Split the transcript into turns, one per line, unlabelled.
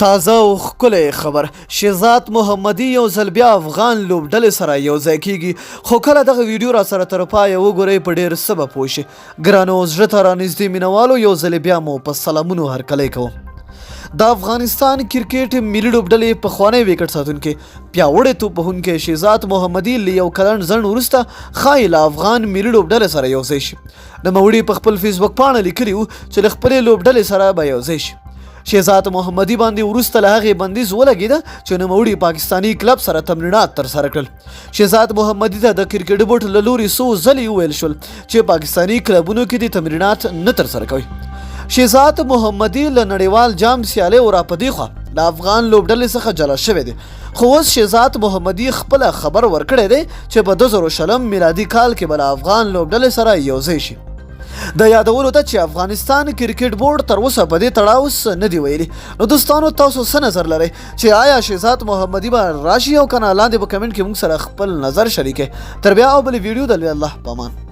تازه او ښکلى خبر شهزاد محمدى یو ځل بیا افغان لوبډلې سره یو ځای کیږي خو کله دغه ویډیو را سره تر پایه وګورئ په ډېر څه به پوه شئ ګرانو زړه ته رانږدې مینهوالو یو ځل بیا مو په سلامونو هرکلی کوم د افغانستان کرکټ ملي لوبډلې پخوانی وکټ ساتونکی پیاوړی توپ وهونکی شهزاد محمدى له یو کلن ځنډ وروسته ښایي له افغان ملي لوبډلې سره یو ځای شي نوموړي په خپل فیسبوک پاڼه لیکلي وو چې له خپلې لوبډلې سره به یو ځای شي شهزاد محمدى باندې وروسته له هغې بندیز ولګېده چې نوموړي پاکستاني کلب سره تمرینات ترسره کړل شهزاد محمدى ته د کرکټ بورډ له لوري څو ځلې وویل شول چې پاکستاني کلبونو کې د تمرینات نه ترسره کوي شهزاد محمدى له نړیوال جام سیالیو را په دې خوا له افغان لوبډلې څخه جلا شوی دی خو اوس شهزاد محمدى خپله خبر ورکړی دی چې په 2020 میلادي کال کې به له افغان لوبډلې سره یو ځای شي د یادولو ته چې افغانستان کرکټ بورډ تر اوسه په دې تړاو څه نه دي ویلي نو دوستانو تاسو څه نظر لرئ چې آیا شهزاد محمدى به راشي او که نه لاندې په کمنټ کې موږ سره خپل نظر شریکئ تر بیا او بلې ویډیو د الله په امان